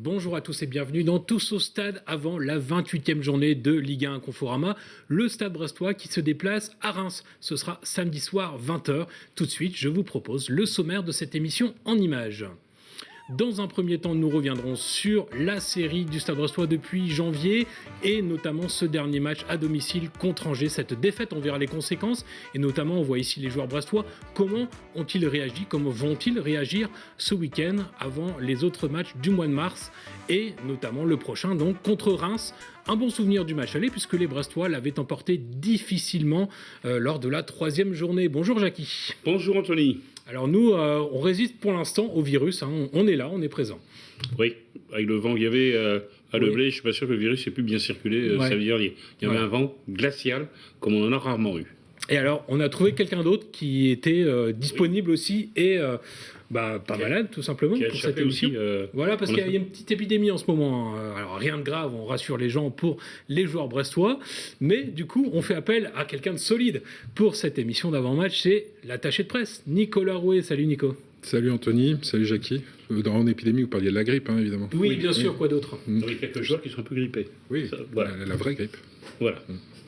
bonjour à tous et bienvenue dans Tous au Stade avant la 28e journée de Ligue 1 Conforama. Le Stade brestois qui se déplace à Reims. Ce sera samedi soir 20h. Tout de suite, je vous propose le sommaire de cette émission en images. Dans un premier temps, nous reviendrons sur la série du Stade brestois depuis janvier et notamment ce dernier match à domicile contre Angers. Cette défaite, on verra les conséquences et notamment on voit ici les joueurs brestois. Comment ont-ils réagi? Comment vont-ils réagir ce week-end avant les autres matchs du mois de mars et notamment le prochain donc contre Reims? Un bon souvenir du match aller puisque les Brestois l'avaient emporté difficilement lors de la 3e journée. Bonjour Jackie. Bonjour Anthony. Alors nous, on résiste pour l'instant au virus, hein. On est là, on est présent. Oui, avec le vent qu'il y avait à Leblay, je ne suis pas sûr que le virus ait pu bien circuler. Ça veut dire qu'il y avait un vent glacial comme on en a rarement eu. Et alors, on a trouvé quelqu'un d'autre qui était disponible aussi et pas malade tout simplement pour cette émission. Voilà, parce qu'il y a une petite épidémie en ce moment. Alors rien de grave, on rassure les gens pour les joueurs brestois, mais du coup, on fait appel à quelqu'un de solide pour cette émission d'avant-match. C'est l'attaché de presse, Nicolas Rouet. Salut Nico. Salut Anthony, salut Jackie. Dans l'épidémie, vous parliez de la grippe, hein, évidemment. Oui, bien sûr, quoi d'autre? Il y a quelques joueurs qui sont un peu grippés. Oui, voilà. La vraie grippe. Voilà.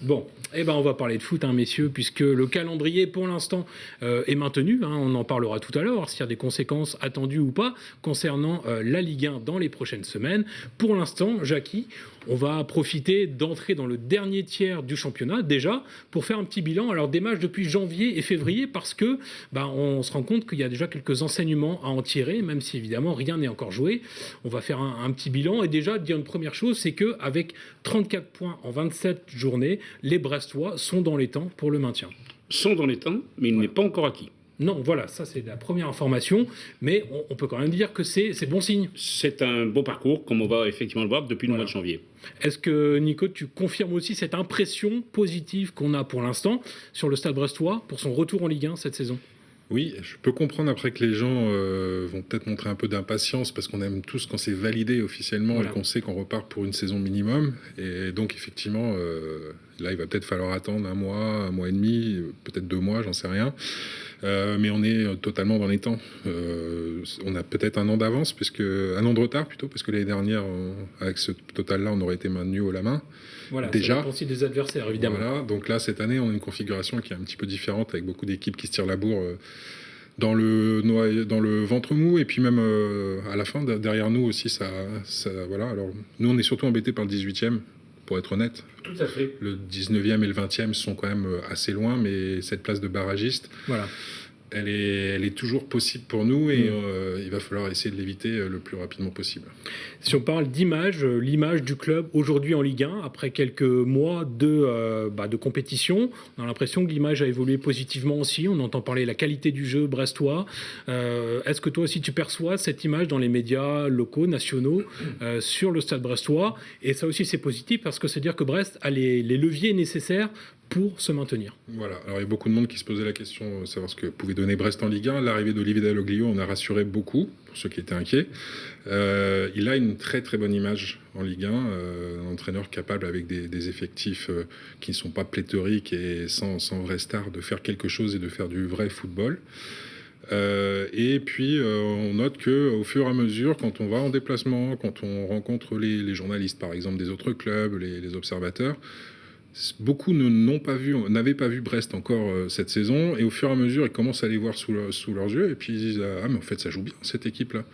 Bon, on va parler de foot, hein, messieurs, puisque le calendrier, pour l'instant, est maintenu. Hein, on en parlera tout à l'heure, s'il y a des conséquences attendues ou pas concernant la Ligue 1 dans les prochaines semaines. Pour l'instant, Jackie, on va profiter d'entrer dans le dernier tiers du championnat, déjà, pour faire un petit bilan alors des matchs depuis janvier et février, parce que on se rend compte qu'il y a déjà quelques enseignements à en tirer, même si évidemment rien n'est encore joué. On va faire un petit bilan et déjà dire une première chose, c'est qu'avec 34 points en 27 journées, les Brestois sont dans les temps pour le maintien. Sont dans les temps, mais il n'est pas encore acquis. Non, voilà, ça c'est la première information, mais on peut quand même dire que c'est bon signe. C'est un beau parcours, comme on va effectivement le voir depuis le mois de janvier. Est-ce que, Nico, tu confirmes aussi cette impression positive qu'on a pour l'instant sur le Stade brestois pour son retour en Ligue 1 cette saison? Oui, je peux comprendre après que les gens vont peut-être montrer un peu d'impatience parce qu'on aime tous quand c'est validé officiellement et qu'on sait qu'on repart pour une saison minimum. Et donc effectivement, là il va peut-être falloir attendre un mois et demi, peut-être 2 mois, j'en sais rien. Mais on est totalement dans les temps. On a peut-être un an d'avance, un an de retard plutôt, parce que l'année dernière, avec ce total-là, on aurait été maintenu haut la main. Voilà, déjà. Ça dépend aussi des adversaires, évidemment. Voilà, donc là, cette année, on a une configuration qui est un petit peu différente, avec beaucoup d'équipes qui se tirent la bourre dans le ventre mou, et puis même à la fin, derrière nous aussi, ça voilà. Alors, nous, on est surtout embêtés par le 18e, pour être honnête. Tout à fait. Le 19e et le 20e sont quand même assez loin, mais cette place de barragiste, voilà. Elle est toujours possible pour nous et il va falloir essayer de l'éviter le plus rapidement possible. Si on parle d'image, l'image du club aujourd'hui en Ligue 1, après quelques mois de compétition, on a l'impression que l'image a évolué positivement aussi. On entend parler de la qualité du jeu brestois. Est-ce que toi aussi tu perçois cette image dans les médias locaux, nationaux, sur le Stade brestois? Et ça aussi c'est positif parce que c'est-à-dire que Brest a les leviers nécessaires pour se maintenir. Voilà, alors il y a beaucoup de monde qui se posait la question de savoir ce que pouvait donner Brest en Ligue 1. L'arrivée d'Olivier Dalloglio en a rassuré beaucoup, pour ceux qui étaient inquiets. Il a une très très bonne image en Ligue 1, un entraîneur capable avec des effectifs qui ne sont pas pléthoriques et sans vraie star de faire quelque chose et de faire du vrai football. Et puis on note qu'au fur et à mesure, quand on va en déplacement, quand on rencontre les journalistes par exemple des autres clubs, les observateurs, beaucoup n'avaient pas vu Brest encore cette saison, et au fur et à mesure ils commencent à les voir sous leurs yeux et puis ils disent ah mais en fait ça joue bien cette équipe là.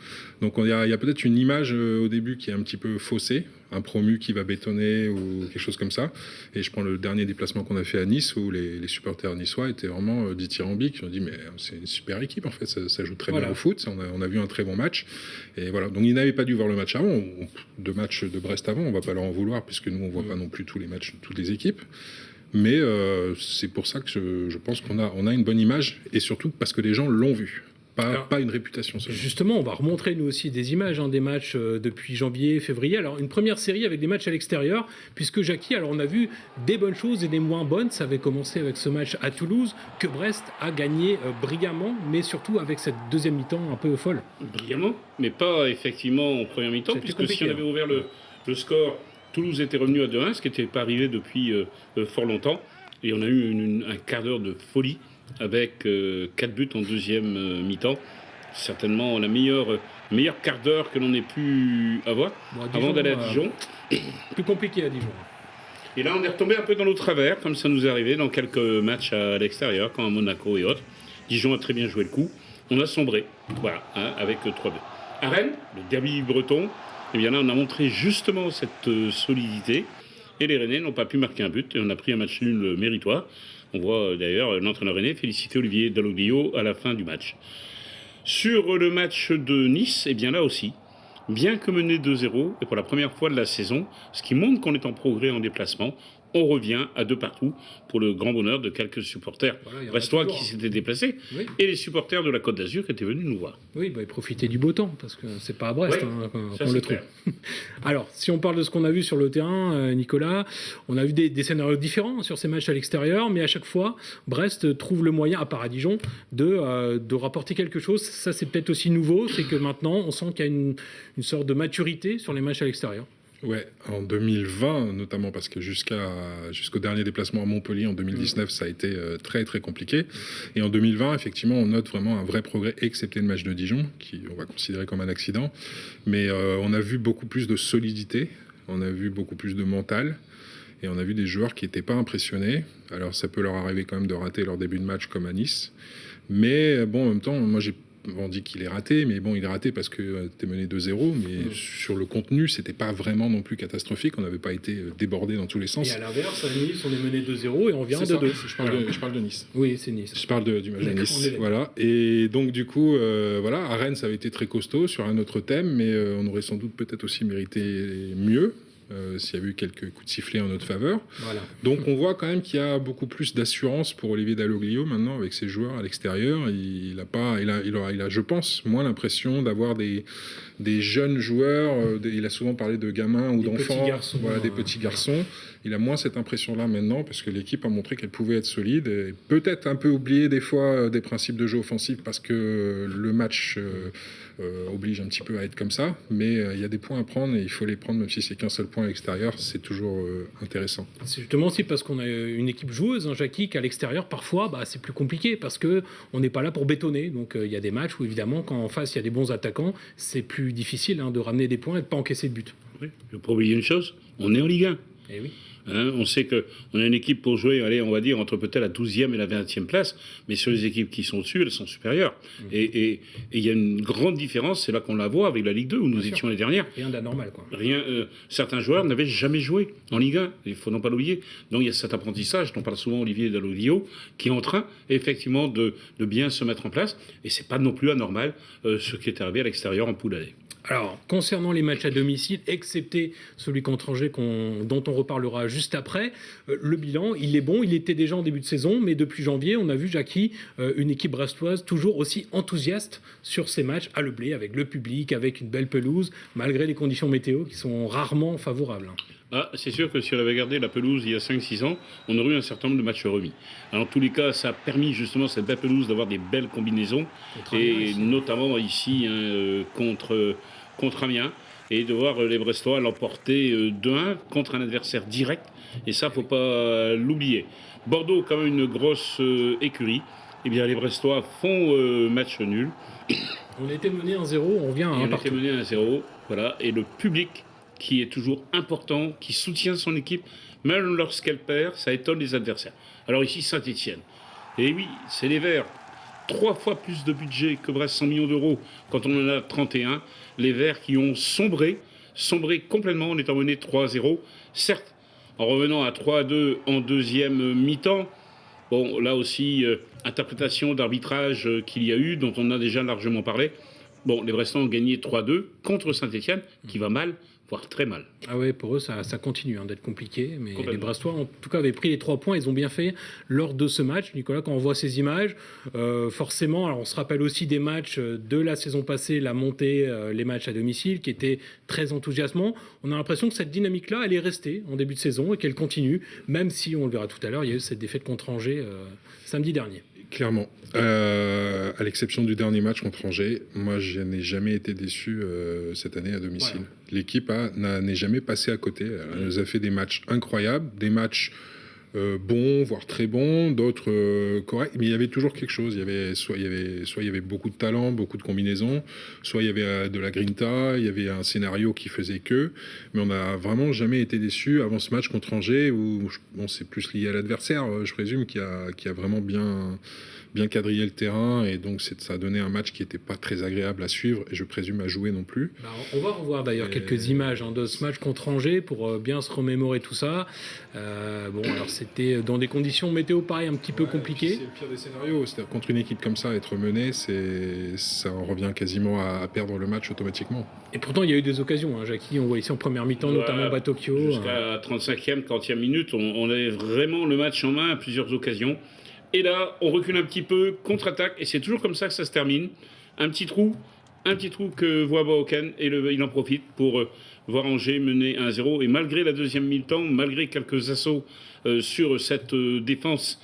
Donc il y a peut-être une image au début qui est un petit peu faussée, un promu qui va bétonner ou quelque chose comme ça. Et je prends le dernier déplacement qu'on a fait à Nice où les supporters niçois étaient vraiment dithyrambiques. Ils ont dit mais c'est une super équipe en fait, ça joue très bien au foot, on a vu un très bon match. Et voilà, donc ils n'avaient pas dû voir le match avant, 2 matchs de Brest avant, on va pas leur en vouloir puisque nous on voit pas non plus tous les matchs de toutes les équipes. Mais c'est pour ça que je pense qu'on a une bonne image et surtout parce que les gens l'ont vu. Pas une réputation seule. Justement, on va remontrer nous aussi des images des matchs depuis janvier, février. Alors une première série avec des matchs à l'extérieur, puisque Jackie, alors on a vu des bonnes choses et des moins bonnes. Ça avait commencé avec ce match à Toulouse que Brest a gagné brillamment, mais surtout avec cette deuxième mi-temps un peu folle. Brillamment, mais pas effectivement en première mi-temps, puisque si on avait ouvert le score, Toulouse était revenu à 2-1, ce qui n'était pas arrivé depuis fort longtemps, et on a eu un quart d'heure de folie avec 4 buts en deuxième mi-temps. certainement la meilleure quart d'heure que l'on ait pu avoir avant d'aller à Dijon. Plus compliqué à Dijon. Et là, on est retombé un peu dans nos travers, comme ça nous est arrivé dans quelques matchs à l'extérieur, comme à Monaco et autres. Dijon a très bien joué le coup. On a sombré, voilà, avec 3-2. À Rennes, le derby breton, eh bien là, on a montré justement cette solidité. Et les Rennais n'ont pas pu marquer un but. Et on a pris un match nul méritoire. On voit d'ailleurs l'entraîneur rennais féliciter Olivier Dalloglio à la fin du match. Sur le match de Nice, eh bien là aussi, bien que mené 2-0, et pour la première fois de la saison, ce qui montre qu'on est en progrès en déplacement, on revient à 2 partout pour le grand bonheur de quelques supporters brestois qui s'étaient déplacés et les supporters de la Côte d'Azur qui étaient venus nous voir. Oui, et profiter du beau temps parce que c'est pas à Brest qu'on le trouve. Alors, si on parle de ce qu'on a vu sur le terrain, Nicolas, on a vu des scénarios différents sur ces matchs à l'extérieur, mais à chaque fois, Brest trouve le moyen, à part à Dijon, de rapporter quelque chose. Ça, c'est peut-être aussi nouveau, c'est que maintenant, on sent qu'il y a une sorte de maturité sur les matchs à l'extérieur. Ouais, en 2020 notamment, parce que jusqu'au dernier déplacement à Montpellier en 2019, ça a été très très compliqué. Et en 2020, effectivement, on note vraiment un vrai progrès, excepté le match de Dijon, qui on va considérer comme un accident. Mais on a vu beaucoup plus de solidité, on a vu beaucoup plus de mental, et on a vu des joueurs qui n'étaient pas impressionnés. Alors ça peut leur arriver quand même de rater leur début de match comme à Nice. Mais bon, en même temps, moi on dit qu'il est raté, mais bon, il est raté parce que t'es mené 2-0, mais sur le contenu, c'était pas vraiment non plus catastrophique. On n'avait pas été débordé dans tous les sens. Et à l'inverse, à Nice, on est mené 2-0 et on vient 2-2. Je parle de Nice. Oui, c'est Nice. Je parle du match de Nice. Voilà. Et donc, du coup, voilà, à Rennes, ça avait été très costaud sur un autre thème, mais on aurait sans doute peut-être aussi mérité mieux. S'il y a eu quelques coups de sifflet en notre faveur. Voilà. Donc on voit quand même qu'il y a beaucoup plus d'assurance pour Olivier Dalloglio maintenant avec ses joueurs à l'extérieur. Il a, je pense, moins l'impression d'avoir des jeunes joueurs. Il a souvent parlé de gamins ou d'enfants, des petits garçons. Il a moins cette impression-là maintenant parce que l'équipe a montré qu'elle pouvait être solide et peut-être un peu oublier des fois des principes de jeu offensif parce que le match oblige un petit peu à être comme ça. Mais il y a des points à prendre et il faut les prendre même si c'est qu'un seul point à l'extérieur. C'est toujours intéressant. C'est justement aussi parce qu'on a une équipe joueuse, Jackie, qu'à l'extérieur, parfois, c'est plus compliqué parce qu'on n'est pas là pour bétonner. Donc il y a des matchs où, évidemment, quand en face, il y a des bons attaquants, c'est plus difficile de ramener des points et de ne pas encaisser de but. Oui, il ne faut pas oublier une chose, on est en Ligue 1. Eh oui. On sait qu'on a une équipe pour jouer, allez, on va dire, entre peut-être la 12e et la 20e place, mais sur les équipes qui sont dessus, elles sont supérieures. Et il y a une grande différence, c'est là qu'on la voit avec la Ligue 2, où nous étions les dernières. Rien d'anormal, quoi. Certains joueurs n'avaient jamais joué en Ligue 1, il faut non pas l'oublier. Donc il y a cet apprentissage dont parle souvent Olivier Dalloglio, qui est en train, effectivement, de bien se mettre en place, et c'est pas non plus anormal ce qui est arrivé à l'extérieur en poule allée. Alors, concernant les matchs à domicile, excepté celui contre Angers dont on reparlera juste après, le bilan, il est bon. Il était déjà en début de saison, mais depuis janvier, on a vu, Jackie, une équipe brestoise toujours aussi enthousiaste sur ces matchs à Le Blé, avec le public, avec une belle pelouse, malgré les conditions météo qui sont rarement favorables. C'est sûr que si on avait gardé la pelouse il y a 5-6 ans, on aurait eu un certain nombre de matchs remis. Alors, en tous les cas, ça a permis justement cette belle pelouse d'avoir des belles combinaisons, et notamment ici contre Amiens, et de voir les Brestois l'emporter 2-1 contre un adversaire direct, et ça, faut pas l'oublier. Bordeaux, quand même une grosse écurie. Eh bien, les Brestois font match nul. On était mené 1-0, on vient à 1 partout. On était mené 1-0, voilà, et le public qui est toujours important, qui soutient son équipe, même lorsqu'elle perd, ça étonne les adversaires. Alors ici, Saint-Etienne. Et oui, c'est les Verts. 3 fois plus de budget que Brest, 100 millions d'euros, quand on en a 31. Les Verts qui ont sombré complètement en étant menés 3-0. Certes, en revenant à 3-2 en deuxième mi-temps. Bon, là aussi, interprétation d'arbitrage qu'il y a eu, dont on a déjà largement parlé. Bon, les Brestons ont gagné 3-2 contre Saint-Etienne, qui va mal, voire très mal. Ah ouais, pour eux, ça continue d'être compliqué. Mais les Brestois, en tout cas, avaient pris les 3 points. Ils ont bien fait lors de ce match. Nicolas, quand on voit ces images, forcément, alors on se rappelle aussi des matchs de la saison passée, la montée, les matchs à domicile, qui étaient très enthousiasmants. On a l'impression que cette dynamique-là, elle est restée en début de saison et qu'elle continue, même si, on le verra tout à l'heure, il y a eu cette défaite contre Angers samedi dernier. Clairement. À l'exception du dernier match contre Angers, moi, je n'ai jamais été déçu cette année à domicile. Voilà. L'équipe n'est jamais passée à côté. Elle nous a fait des matchs incroyables, des matchs bons, voire très bons, d'autres corrects, mais il y avait toujours quelque chose. Soit il y avait beaucoup de talent, beaucoup de combinaisons, soit il y avait de la grinta, il y avait un scénario qui faisait que, mais on n'a vraiment jamais été déçus avant ce match contre Angers, où bon, c'est plus lié à l'adversaire, je présume, qui a vraiment bien quadrillé le terrain, et donc ça a donné un match qui n'était pas très agréable à suivre, et je présume à jouer non plus. On va revoir d'ailleurs quelques images de ce match contre Angers pour bien se remémorer tout ça. Alors c'était dans des conditions météo pareil un petit peu compliquées. C'est le pire des scénarios, c'est-à-dire contre une équipe comme ça, être mené, ça en revient quasiment à perdre le match automatiquement. Et pourtant il y a eu des occasions, Jackie, on voit ici en première mi-temps, notamment Batokyo. Jusqu'à 35e, 40e minute, on avait vraiment le match en main à plusieurs occasions. Et là, on recule un petit peu, contre-attaque, et c'est toujours comme ça que ça se termine. Un petit trou que voit Bahoken, et il en profite pour voir Angers mener 1-0. Et malgré la deuxième mi-temps, malgré quelques assauts sur cette défense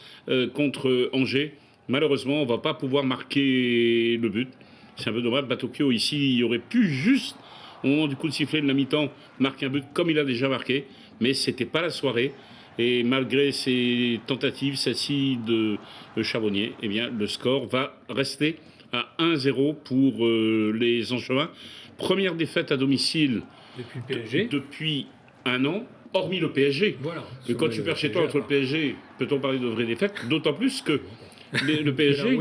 contre Angers, malheureusement, on ne va pas pouvoir marquer le but. C'est un peu dommage. Batokyo, ici, il aurait pu juste, au moment du coup de sifflet de la mi-temps, marquer un but comme il a déjà marqué. Mais ce n'était pas la soirée. Et malgré ces tentatives, celle-ci de Charbonnier, eh bien, le score va rester à 1-0 pour les Angevins. Première défaite à domicile depuis le PSG. Depuis un an, hormis le PSG. Voilà. Et quand tu perds chez toi contre le PSG, peut-on parler de vraie défaite? D'autant plus que le PSG,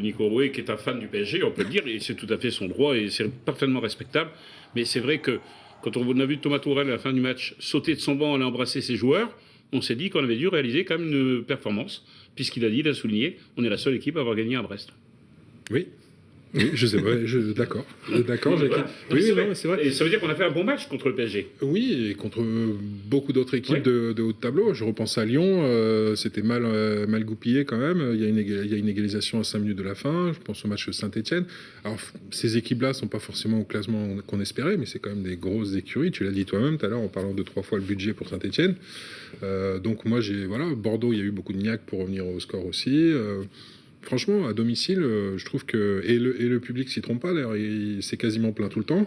Nico Rouet, qui est un fan du PSG, on peut le dire, et c'est tout à fait son droit, et c'est parfaitement respectable. Mais c'est vrai que quand on a vu Thomas Tourelle à la fin du match sauter de son banc, aller embrasser ses joueurs, on s'est dit qu'on avait dû réaliser quand même une performance, puisqu'il a souligné, on est la seule équipe à avoir gagné à Brest. Oui, je sais pas, d'accord, Jackie. Oui, c'est vrai. Et ça veut dire qu'on a fait un bon match contre le PSG. Oui, et contre beaucoup d'autres équipes de haut de tableau. Je repense à Lyon, c'était mal goupillé quand même. Il y a une égalisation à 5 minutes de la fin. Je pense au match de Saint-Etienne. Alors, ces équipes-là ne sont pas forcément au classement qu'on espérait, mais c'est quand même des grosses écuries. Tu l'as dit toi-même tout à l'heure en parlant de 3 fois le budget pour Saint-Etienne. Donc moi, Bordeaux, il y a eu beaucoup de niaque pour revenir au score aussi. Franchement, à domicile, je trouve que... Et le public s'y trompe pas, d'ailleurs, c'est quasiment plein tout le temps.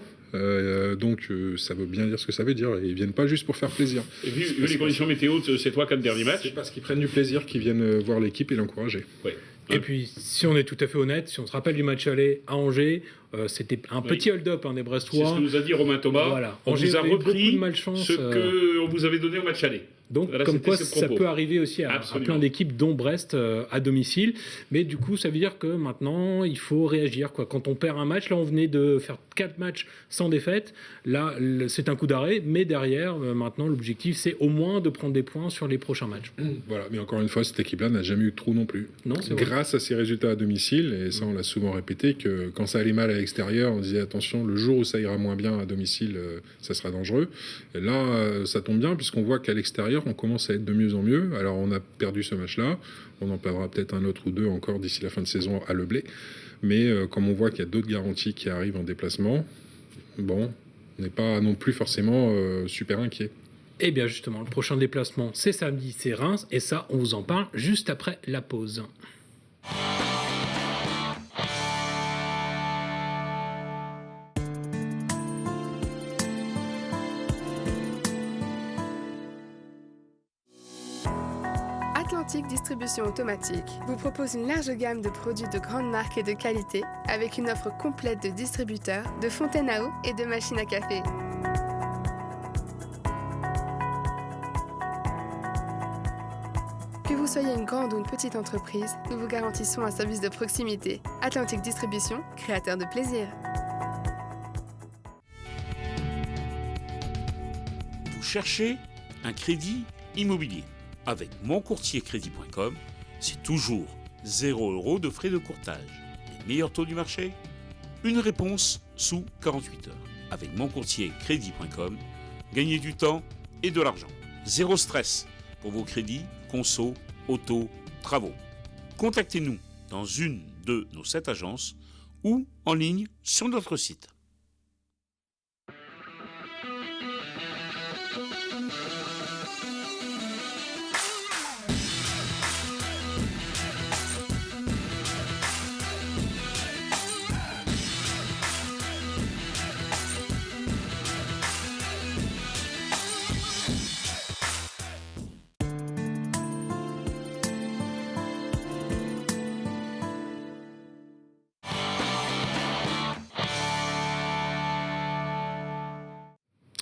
Donc, ça veut bien dire ce que ça veut dire. Et ils viennent pas juste pour faire plaisir. Et vu les conditions météo de ces 3-4 derniers matchs... C'est parce qu'ils prennent du plaisir qu'ils viennent voir l'équipe et l'encourager. Oui. Et puis, si on est tout à fait honnête, si on se rappelle du match aller à Angers, c'était un petit hold-up des Brestois. C'est ce que nous a dit Romain Thomas. Voilà. On vous a repris de malchance, ce qu'on vous avait donné au match aller. Donc, voilà, comme quoi, ça peut arriver aussi à plein d'équipes, dont Brest, à domicile. Mais du coup, ça veut dire que maintenant, il faut réagir. Quand on perd un match, là, on venait de faire 4 matchs sans défaite. Là, c'est un coup d'arrêt. Mais derrière, maintenant, l'objectif, c'est au moins de prendre des points sur les prochains matchs. Voilà. Mais encore une fois, cette équipe-là n'a jamais eu de trou non plus. Non, c'est vrai. Grâce à ses résultats à domicile, et ça, on l'a souvent répété, que quand ça allait mal à l'extérieur, on disait attention, le jour où ça ira moins bien à domicile, ça sera dangereux. Et là, ça tombe bien, puisqu'on voit qu'à l'extérieur, on commence à être de mieux en mieux. Alors, on a perdu ce match-là. On en perdra peut-être un autre ou deux encore d'ici la fin de saison à Le Blé. Mais comme on voit qu'il y a d'autres garanties qui arrivent en déplacement, bon, on n'est pas non plus forcément super inquiet. Eh bien, justement, le prochain déplacement, c'est samedi, c'est Reims. Et ça, on vous en parle juste après la pause. Atlantique Distribution Automatique vous propose une large gamme de produits de grande marque et de qualité avec une offre complète de distributeurs, de fontaines à eau et de machines à café. Que vous soyez une grande ou une petite entreprise, nous vous garantissons un service de proximité. Atlantique Distribution, créateur de plaisir. Vous cherchez un crédit immobilier? Avec moncourtiercrédit.com, c'est toujours 0 € de frais de courtage. Les meilleurs taux du marché? Une réponse sous 48 heures. Avec moncourtiercrédit.com, gagnez du temps et de l'argent. Zéro stress pour vos crédits, conso, auto, travaux. Contactez-nous dans une de nos 7 agences ou en ligne sur notre site.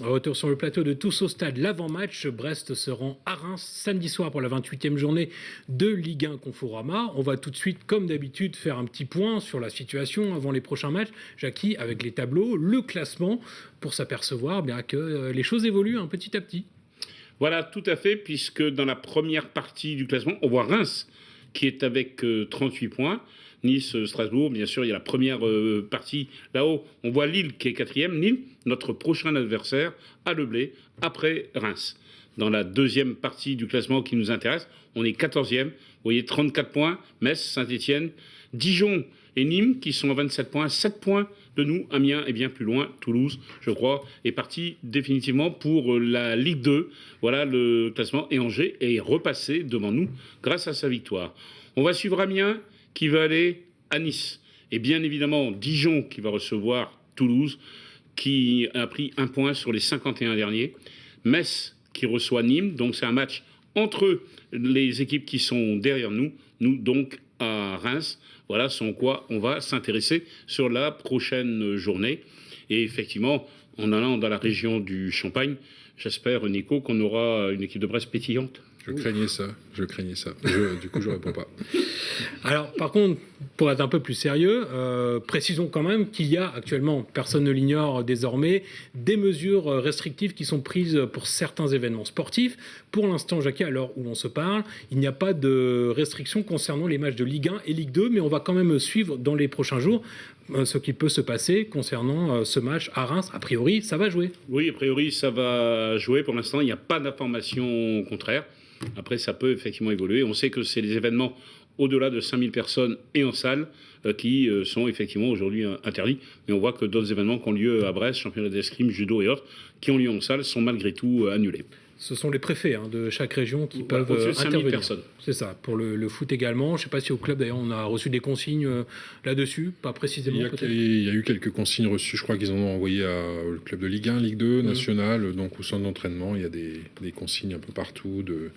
Retour sur le plateau de Tous au Stade, l'avant-match. Brest se rend à Reims samedi soir pour la 28e journée de Ligue 1 Conforama. On va tout de suite, comme d'habitude, faire un petit point sur la situation avant les prochains matchs. Jackie, avec les tableaux, le classement, pour s'apercevoir bien que les choses évoluent petit à petit. Voilà, tout à fait, puisque dans la première partie du classement, on voit Reims qui est avec 38 points. Nice, Strasbourg, bien sûr, il y a la première partie là-haut. On voit Lille qui est 4e. Lille, notre prochain adversaire, à Le Blé, après Reims. Dans la deuxième partie du classement qui nous intéresse, on est 14e. Vous voyez, 34 points. Metz, Saint-Etienne, Dijon et Nîmes qui sont à 27 points. 7 points de nous. Amiens est bien plus loin. Toulouse, je crois, est parti définitivement pour la Ligue 2. Voilà le classement. Et Angers est repassé devant nous grâce à sa victoire. On va suivre Amiens qui va aller à Nice. Et bien évidemment, Dijon qui va recevoir Toulouse, qui a pris 1 point sur les 51 derniers. Metz qui reçoit Nîmes. Donc c'est un match entre les équipes qui sont derrière nous. Nous donc à Reims. Voilà sur quoi on va s'intéresser sur la prochaine journée. Et effectivement, en allant dans la région du Champagne, j'espère, Nico, qu'on aura une équipe de Brest pétillante. Je craignais ça. Du coup, je réponds pas. Alors, par contre, pour être un peu plus sérieux, précisons quand même qu'il y a actuellement, personne ne l'ignore désormais, des mesures restrictives qui sont prises pour certains événements sportifs. Pour l'instant, Jackie, à l'heure où on se parle, il n'y a pas de restrictions concernant les matchs de Ligue 1 et Ligue 2, mais on va quand même suivre dans les prochains jours ce qui peut se passer concernant ce match à Reims. A priori, ça va jouer. Oui, a priori, ça va jouer. Pour l'instant, il n'y a pas d'information contraire. Après, ça peut effectivement évoluer. On sait que c'est les événements au-delà de 5000 personnes et en salle qui sont effectivement aujourd'hui interdits. Mais on voit que d'autres événements qui ont lieu à Brest, championnat d'escrime, judo et autres, qui ont lieu en salle, sont malgré tout annulés. Ce sont les préfets de chaque région qui peuvent au-dessus de 5000 intervenir. personnes. C'est ça. Pour le foot également. Je ne sais pas si au club, d'ailleurs, on a reçu des consignes là-dessus, pas précisément peut-être. Il y a eu quelques consignes reçues. Je crois qu'ils en ont envoyé au club de Ligue 1, Ligue 2, nationale. Donc au centre d'entraînement, il y a des consignes un peu partout de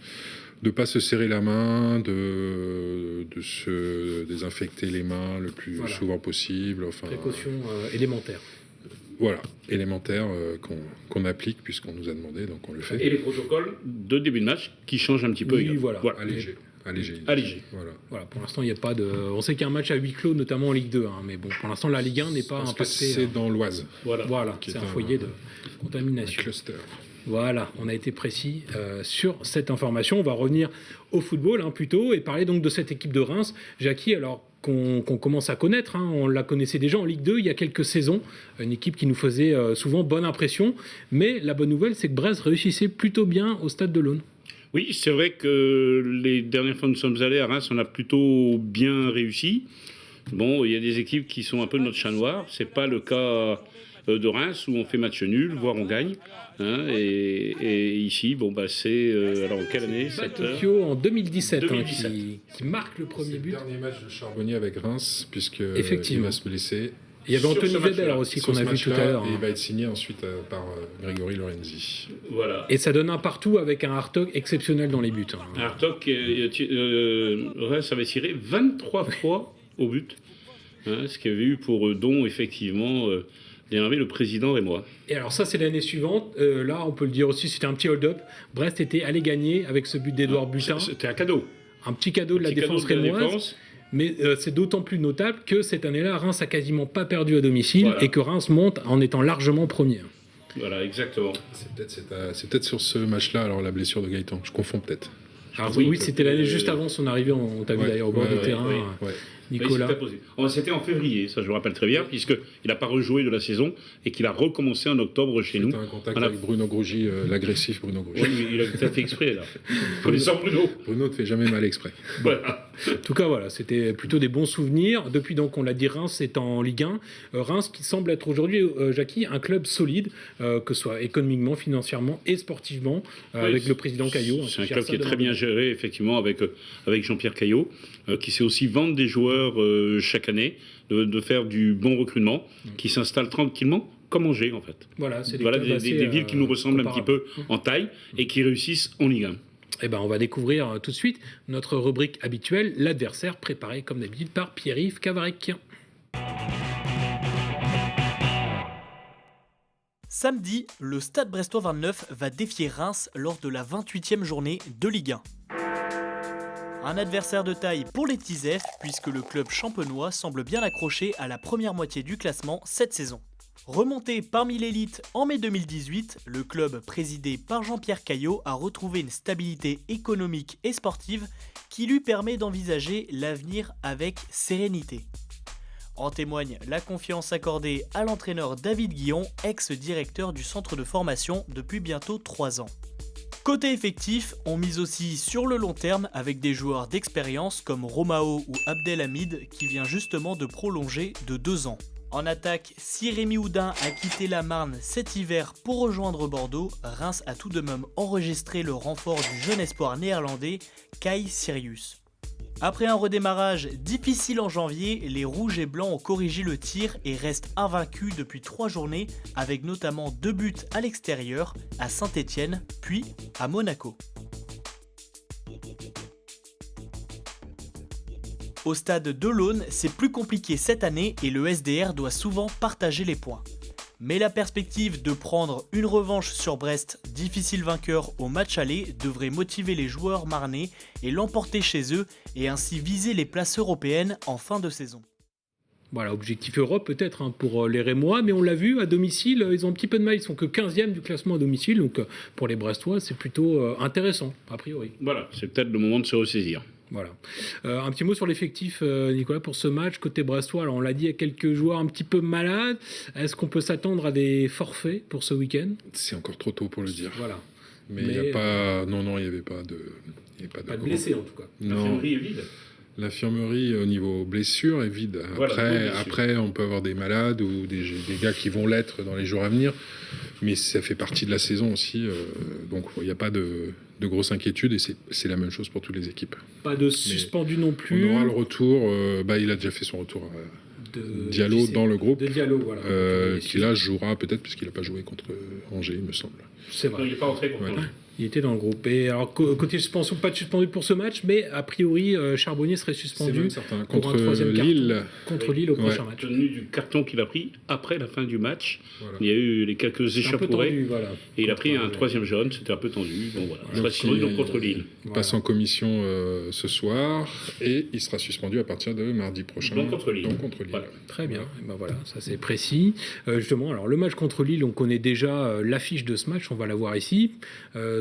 ne pas se serrer la main, de se désinfecter les mains le plus souvent possible. Enfin, précautions élémentaires. Voilà, élémentaire qu'on applique puisqu'on nous a demandé, donc on le fait. Et les protocoles de début de match qui changent un petit peu. Oui, voilà. Allégé. Voilà, pour l'instant, il n'y a pas de... On sait qu'il y a un match à huis clos, notamment en Ligue 2, mais bon, pour l'instant, la Ligue 1 n'est pas impactée. C'est dans l'Oise. Voilà, c'est un foyer de contamination. Un cluster. Voilà, on a été précis sur cette information. On va revenir au football plutôt et parler donc de cette équipe de Reims. Jackie, alors qu'on commence à connaître, on la connaissait déjà en Ligue 2 il y a quelques saisons, une équipe qui nous faisait souvent bonne impression, mais la bonne nouvelle c'est que Brest réussissait plutôt bien au stade de l'Aune. Oui, c'est vrai que les dernières fois que nous sommes allés à Reims, on a plutôt bien réussi. Bon, il y a des équipes qui sont un peu notre chat noir, c'est pas le cas de Reims où on fait match nul, voire on gagne. Et ici, c'est... alors, en quelle année Tokyo en 2017, qui marque le premier but. C'est le dernier match de Charbonnier avec Reims, puisqu'il va se blesser. Il y avait Anthony Weber aussi qu'on a vu tout à l'heure. Et il va être signé ensuite par Grégory Lorenzi. Voilà. Et ça donne un partout avec un Hartog exceptionnel dans les buts. Hartog, Reims avait tiré 23 fois au but. Ce qui avait eu pour don, effectivement... d'énerver le président et moi. Et alors ça, c'est l'année suivante. Là, on peut le dire aussi, c'était un petit hold-up. Brest était allé gagner avec ce but d'Edouard Butin. C'était un cadeau. Un petit cadeau de la défense rémoise. Mais c'est d'autant plus notable que cette année-là, Reims a quasiment pas perdu à domicile et que Reims monte en étant largement premier. Voilà, exactement. C'est peut-être sur ce match-là, alors la blessure de Gaëtan. Je confonds peut-être. Alors oui, c'était l'année juste avant son arrivée. On t'a vu d'ailleurs au bord du terrain. Nicolas. C'était en février, ça je me rappelle très bien, puisqu'il n'a pas rejoué de la saison et qu'il a recommencé en octobre chez nous. C'était un contact avec Bruno Grougy, l'agressif Bruno Grougy. Oui, il a fait exprès là. Connaissant Bruno. Bruno ne fait jamais mal exprès. Voilà. En tout cas, voilà, c'était plutôt des bons souvenirs. Depuis, donc, on l'a dit, Reims est en Ligue 1. Reims qui semble être aujourd'hui, Jackie, un club solide, que ce soit économiquement, financièrement et sportivement, avec le président Caillot. C'est un club qui est très bien géré, effectivement, avec Jean-Pierre Caillot, qui sait aussi vendre des joueurs chaque année, de faire du bon recrutement, qui s'installe tranquillement, comme Angers, en fait. Voilà, c'est des villes qui nous ressemblent un petit peu en taille et qui réussissent en Ligue 1. Eh ben, on va découvrir tout de suite notre rubrique habituelle, l'adversaire, préparé comme d'habitude par Pierre-Yves Cavarec. Samedi, le Stade Brestois 29 va défier Reims lors de la 28e journée de Ligue 1. Un adversaire de taille pour les Tisefs puisque le club champenois semble bien accroché à la première moitié du classement cette saison. Remonté parmi l'élite en mai 2018, le club présidé par Jean-Pierre Caillot a retrouvé une stabilité économique et sportive qui lui permet d'envisager l'avenir avec sérénité. En témoigne la confiance accordée à l'entraîneur David Guillon, ex-directeur du centre de formation depuis bientôt 3 ans. Côté effectif, on mise aussi sur le long terme avec des joueurs d'expérience comme Romao ou Abdelhamid qui vient justement de prolonger de 2 ans. En attaque, si Rémi Houdin a quitté la Marne cet hiver pour rejoindre Bordeaux, Reims a tout de même enregistré le renfort du jeune espoir néerlandais Kai Sirius. Après un redémarrage difficile en janvier, les Rouges et Blancs ont corrigé le tir et restent invaincus depuis 3 journées avec notamment 2 buts à l'extérieur, à Saint-Étienne puis à Monaco. Au stade de l'Aune, c'est plus compliqué cette année et le SDR doit souvent partager les points. Mais la perspective de prendre une revanche sur Brest, difficile vainqueur au match aller, devrait motiver les joueurs marnais et l'emporter chez eux et ainsi viser les places européennes en fin de saison. Voilà, objectif Europe peut-être pour les Rémois, mais on l'a vu, à domicile, ils ont un petit peu de mal, ils sont que 15e du classement à domicile, donc pour les Brestois, c'est plutôt intéressant, a priori. Voilà, c'est peut-être le moment de se ressaisir. Voilà. Un petit mot sur l'effectif, Nicolas, pour ce match côté brestois. Alors on l'a dit, il y a quelques joueurs un petit peu malades. Est-ce qu'on peut s'attendre à des forfaits pour ce week-end ? C'est encore trop tôt pour le dire. Voilà. Mais il n'y a pas... Non, il n'y avait pas de... Pas de blessés en tout cas. L'infirmerie est vide. L'infirmerie au niveau blessure est vide. Après, on peut avoir des malades ou des gars qui vont l'être dans les jours à venir. Mais ça fait partie de la saison aussi. Donc il n'y a pas de grosses inquiétudes et c'est la même chose pour toutes les équipes. Pas de suspendu non plus. On aura le retour. Il a déjà fait son retour Diallo dans le groupe. De Diallo, voilà. Qui là jouera peut-être puisqu'il n'a pas joué contre Angers, il me semble. C'est vrai. Non, il n'est pas entré contre Angers. Il était dans le groupe. Et alors, côté suspension, pas de suspendu pour ce match, mais a priori, Charbonnier serait suspendu pour un troisième Lille. Contre Lille au prochain match. Tenu du carton qu'il a pris après la fin du match, il y a eu les quelques échauffourées. Voilà. Et il a pris un troisième jaune, c'était un peu tendu. Bon, voilà. Il sera suspendu contre Lille. Il passe en commission ce soir et il sera suspendu à partir de mardi prochain. Donc contre Lille. Voilà. Très bien. Et ben voilà, ça c'est précis. Justement, alors le match contre Lille, on connaît déjà l'affiche de ce match, on va la voir ici.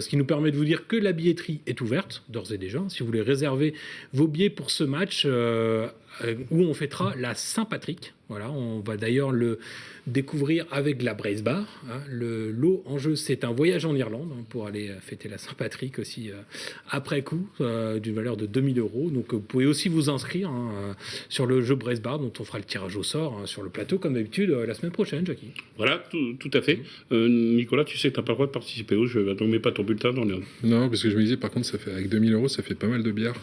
Ce qui nous permet de vous dire que la billetterie est ouverte, d'ores et déjà. Si vous voulez réserver vos billets pour ce match, où on fêtera la Saint-Patrick. Voilà, on va d'ailleurs le découvrir avec la Brace Bar. Le lot en jeu, c'est un voyage en Irlande pour aller fêter la Saint-Patrick aussi après coup, d'une valeur de 2 000 €. Donc vous pouvez aussi vous inscrire sur le jeu Brace Bar, dont on fera le tirage au sort sur le plateau, comme d'habitude, la semaine prochaine, Jackie. Voilà, tout à fait. Nicolas, tu sais que tu n'as pas le droit de participer au jeu, donc mets pas ton bulletin dans le... Non, parce que je me disais, par contre, avec 2 000 €, ça fait pas mal de bières.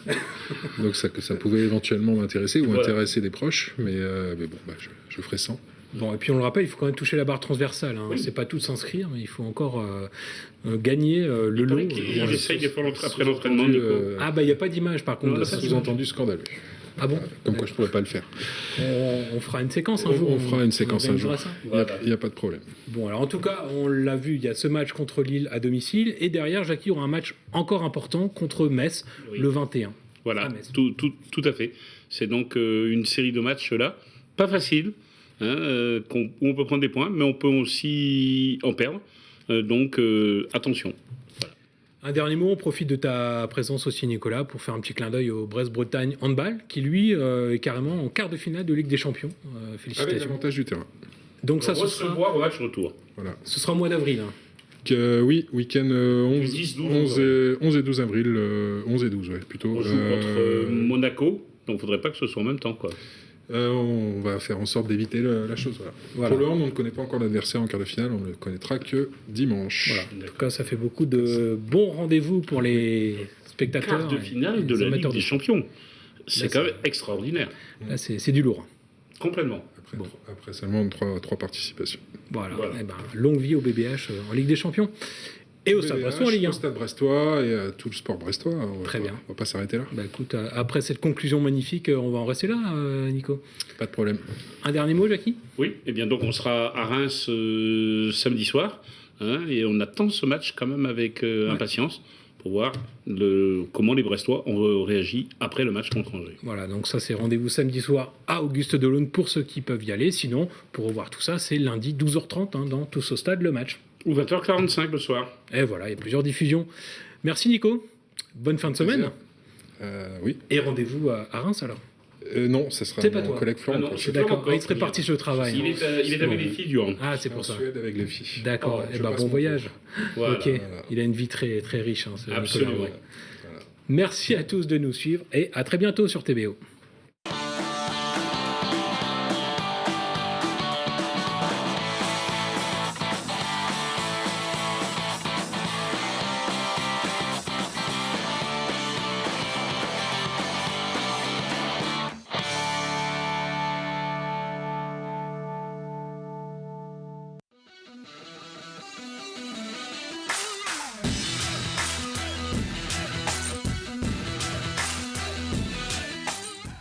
Donc ça pouvait éventuellement m'intéresser ou intéresser des proches, mais bon, je ferai 100. Bon, et puis on le rappelle, il faut quand même toucher la barre transversale. Oui. C'est pas tout de s'inscrire, mais il faut encore gagner le lot. Il essaye des fois après l'entraînement. Il n'y a pas d'image par contre. Sous-entendu scandaleux. Ah bon ? Comme quoi je pourrais pas le faire. On fera une séquence un jour. On fera une séquence un jour. Il n'y a pas de problème. Bon, alors en tout cas, on l'a vu, il y a ce match contre Lille à domicile. Et derrière, Jackie aura un match encore important contre Metz, le 21. Voilà, tout à fait. C'est donc une série de matchs là, pas facile, où on peut prendre des points, mais on peut aussi en perdre. Donc attention. Voilà. Un dernier mot, on profite de ta présence aussi, Nicolas, pour faire un petit clin d'œil au Brest-Bretagne Handball, qui lui est carrément en quart de finale de Ligue des Champions. Félicitations. Avec l'avantage du terrain. Donc ça, ce sera au match retour. Voilà. Ce sera au mois d'avril. Oui, week-end 11 et 12 avril. 11 et 12, ouais, plutôt. On joue contre Monaco, donc il ne faudrait pas que ce soit en même temps, quoi. On va faire en sorte d'éviter la chose. Voilà. Pour le hand, on ne connaît pas encore l'adversaire en quart de finale, on ne le connaîtra que dimanche. Voilà. En tout cas, ça fait beaucoup de bons rendez-vous pour les spectateurs. Quart de finale de la Ligue des Champions. C'est quand même extraordinaire. Là, c'est du lourd. Complètement. Après seulement trois participations. Voilà. Longue vie au BBH en Ligue des Champions. Et au Stade Brestois en Ligue 1. Au Stade Brestois et à tout le sport brestois. Très bien. On va pas s'arrêter là. Bah écoute, après cette conclusion magnifique, on va en rester là, Nico. Pas de problème. Un dernier mot, Jackie? Oui, et bien donc on sera à Reims samedi soir, hein, et on attend ce match quand même avec impatience pour voir comment les Brestois ont réagi après le match contre Angers. Voilà, donc ça c'est rendez-vous samedi soir à Auguste Delaune pour ceux qui peuvent y aller. Sinon, pour revoir tout ça, c'est lundi 12h30 dans Tous au Stade, le match. Ou 20h45 le soir. Et voilà, il y a plusieurs diffusions. Merci Nico, bonne fin de semaine. Oui. Et rendez-vous à Reims alors. Non, ce sera C'est pas mon toi. collègue Florent. Ah non, quand je c'est suis D'accord, encore, il se répartit sur le travail. Il est avec les filles du hand. Ah, c'est pour en ça. Suède avec les filles. D'accord, Je et ben passe bon mon voyage. Voilà. Ok, il a une vie très, très riche, hein, ce Absolument. Nicolas. Ouais. Merci à tous de nous suivre et à très bientôt sur TBO.